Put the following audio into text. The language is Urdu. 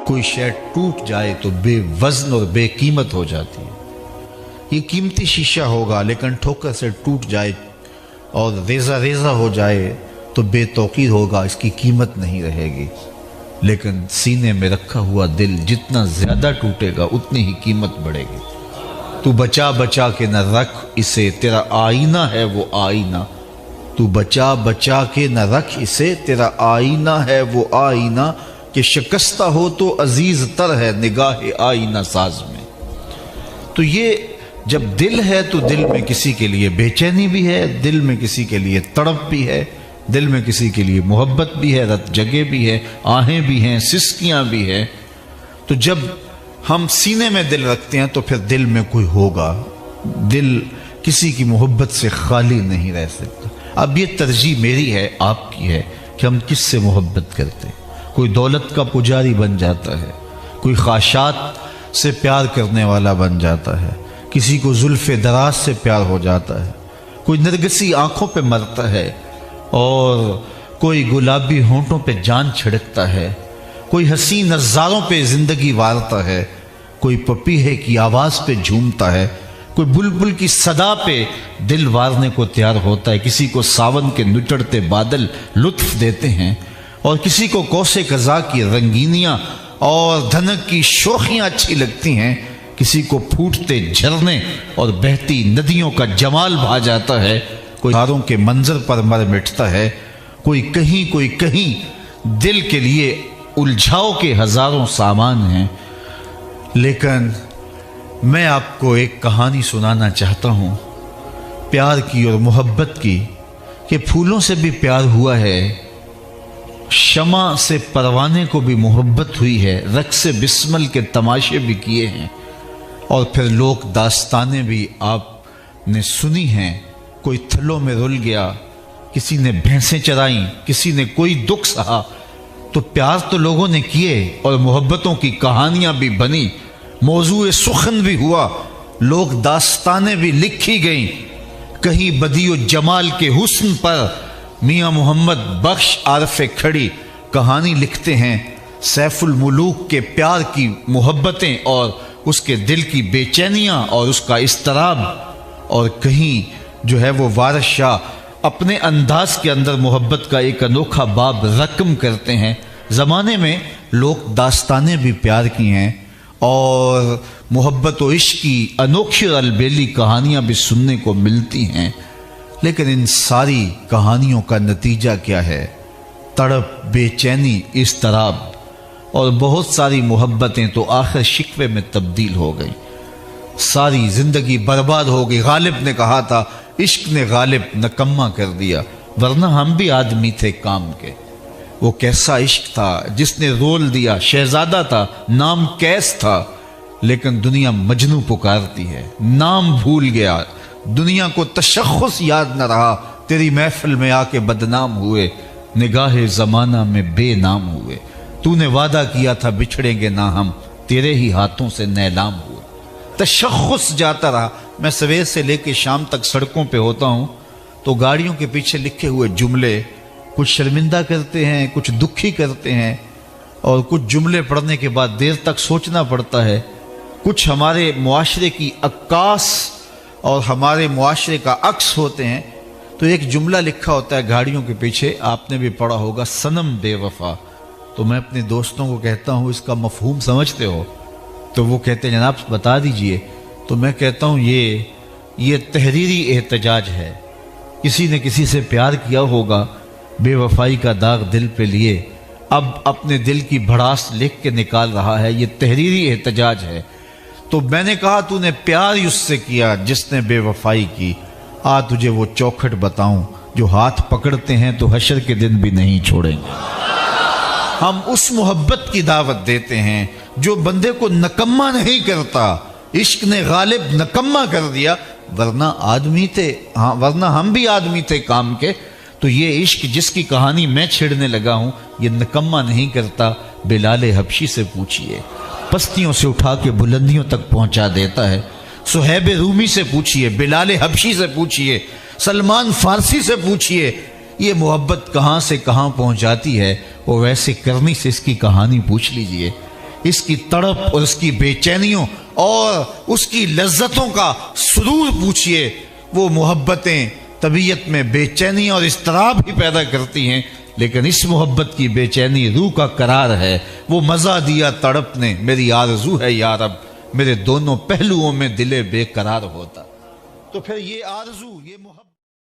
کوئی شے ٹوٹ جائے تو بے وزن اور بے قیمت ہو جاتی ہے۔ یہ قیمتی شیشہ ہوگا لیکن ٹھوکر سے ٹوٹ جائے اور ریزہ ریزہ ہو جائے تو بے توقیر ہوگا، اس کی قیمت نہیں رہے گی۔ لیکن سینے میں رکھا ہوا دل جتنا زیادہ ٹوٹے گا اتنی ہی قیمت بڑھے گی۔ تو بچا بچا کے نہ رکھ اسے، تیرا آئینہ ہے وہ آئینہ۔ تو بچا بچا کے نہ رکھ اسے، تیرا آئینہ ہے وہ آئینہ، کہ شکستہ ہو تو عزیز تر ہے نگاہ آئینہ ساز میں۔ تو یہ جب دل ہے تو دل میں کسی کے لیے بے چینی بھی ہے، دل میں کسی کے لیے تڑپ بھی ہے، دل میں کسی کے لیے محبت بھی ہے، رت جگہ بھی ہے، آہیں بھی ہیں، سسکیاں بھی ہیں۔ تو جب ہم سینے میں دل رکھتے ہیں تو پھر دل میں کوئی ہوگا، دل کسی کی محبت سے خالی نہیں رہ سکتا۔ اب یہ ترجیح میری ہے، آپ کی ہے کہ ہم کس سے محبت کرتے ہیں۔ کوئی دولت کا پجاری بن جاتا ہے، کوئی خواہشات سے پیار کرنے والا بن جاتا ہے، کسی کو زلف دراز سے پیار ہو جاتا ہے، کوئی نرگسی آنکھوں پہ مرتا ہے اور کوئی گلابی ہونٹوں پہ جان چھڑکتا ہے، کوئی حسین نظاروں پہ زندگی وارتا ہے، کوئی پپیہے کی آواز پہ جھومتا ہے، کوئی بلبل کی صدا پہ دل وارنے کو تیار ہوتا ہے، کسی کو ساون کے نچڑتے بادل لطف دیتے ہیں اور کسی کو کوسے قضا کی رنگینیاں اور دھنک کی شوخیاں اچھی لگتی ہیں، کسی کو پھوٹتے جھرنے اور بہتی ندیوں کا جمال بھا جاتا ہے، کوئی تاروں کے منظر پر مر مٹتا ہے، کوئی کہیں دل کے لیے الجھاؤ کے ہزاروں سامان ہیں۔ لیکن میں آپ کو ایک کہانی سنانا چاہتا ہوں پیار کی اور محبت کی، کہ پھولوں سے بھی پیار ہوا ہے، شمع سے پروانے کو بھی محبت ہوئی ہے، رقص بسمل کے تماشے بھی کیے ہیں، اور پھر لوک داستانیں بھی آپ نے سنی ہیں۔ کوئی تھلوں میں رل گیا، کسی نے بھینسیں چرائیں، کسی نے کوئی دکھ سہا، تو پیار تو لوگوں نے کیے اور محبتوں کی کہانیاں بھی بنی، موضوع سخن بھی ہوا، لوک داستانیں بھی لکھی گئیں۔ کہیں بدی و جمال کے حسن پر میاں محمد بخش عارف کھڑی کہانی لکھتے ہیں، سیف الملوک کے پیار کی محبتیں اور اس کے دل کی بے چینیاں اور اس کا اضطراب، اور کہیں جو ہے وہ وارث شاہ اپنے انداز کے اندر محبت کا ایک انوکھا باب رقم کرتے ہیں۔ زمانے میں لوک داستانیں بھی پیار کی ہیں اور محبت و عشق کی انوکھی اور البیلی کہانیاں بھی سننے کو ملتی ہیں، لیکن ان ساری کہانیوں کا نتیجہ کیا ہے؟ تڑپ، بے چینی، اضطراب، اور بہت ساری محبتیں تو آخر شکوے میں تبدیل ہو گئیں، ساری زندگی برباد ہو گئی۔ غالب نے کہا تھا عشق نے غالب نکما کر دیا، ورنہ ہم بھی آدمی تھے کام کے۔ وہ کیسا عشق تھا جس نے رول دیا، شہزادہ تھا، نام کیس تھا، لیکن دنیا مجنوں پکارتی ہے، نام بھول گیا، دنیا کو تشخص یاد نہ رہا، تیری محفل میں آ کے بدنام ہوئے، نگاہ زمانہ میں بے نام ہوئے، تو نے وعدہ کیا تھا بچھڑیں گے نہ ہم، تیرے ہی ہاتھوں سے نیلام ہوئے۔ تشخص جاتا رہا۔ میں سویر سے لے کے شام تک سڑکوں پہ ہوتا ہوں تو گاڑیوں کے پیچھے لکھے ہوئے جملے کچھ شرمندہ کرتے ہیں، کچھ دکھی کرتے ہیں، اور کچھ جملے پڑھنے کے بعد دیر تک سوچنا پڑتا ہے۔ کچھ ہمارے معاشرے کی عکاس اور ہمارے معاشرے کا عکس ہوتے ہیں۔ تو ایک جملہ لکھا ہوتا ہے گاڑیوں کے پیچھے، آپ نے بھی پڑھا ہوگا، صنم بے وفا۔ تو میں اپنے دوستوں کو کہتا ہوں اس کا مفہوم سمجھتے ہو؟ تو وہ کہتے ہیں جناب بتا دیجئے۔ تو میں کہتا ہوں یہ تحریری احتجاج ہے، کسی نے کسی سے پیار کیا ہوگا، بے وفائی کا داغ دل پہ لیے، اب اپنے دل کی بھڑاس لکھ کے نکال رہا ہے، یہ تحریری احتجاج ہے۔ تو میں نے کہا تو نے پیار اس سے کیا جس نے بے وفائی کی، آ تجھے وہ چوکھٹ بتاؤں جو ہاتھ پکڑتے ہیں تو حشر کے دن بھی نہیں چھوڑیں گے۔ ہم اس محبت کی دعوت دیتے ہیں جو بندے کو نکما نہیں کرتا۔ عشق نے غالب نکما کر دیا، ورنہ آدمی تھے، ورنہ ہم بھی آدمی تھے کام کے۔ تو یہ عشق جس کی کہانی میں چھیڑنے لگا ہوں یہ نکما نہیں کرتا۔ بلال حبشی سے پوچھئے، پستیوں سے اٹھا کے بلندیوں تک پہنچا دیتا ہے۔ صہیب رومی سے پوچھئے، بلال حبشی سے پوچھئے، سلمان فارسی سے پوچھئے، یہ محبت کہاں سے کہاں پہنچاتی ہے، اور ویسے کرنی سے اس کی کہانی پوچھ لیجئے۔ اس کی تڑپ اور اس کی بے چینیوں اور اس کی لذتوں کا سرور پوچھئے۔ وہ محبتیں طبیعت میں بے چینی اور اضطراب ہی پیدا کرتی ہیں، لیکن اس محبت کی بے چینی روح کا قرار ہے۔ وہ مزہ دیا تڑپ نے، میری آرزو ہے یا رب، میرے دونوں پہلوؤں میں دل بے قرار ہوتا۔ تو پھر یہ آرزو، یہ محبت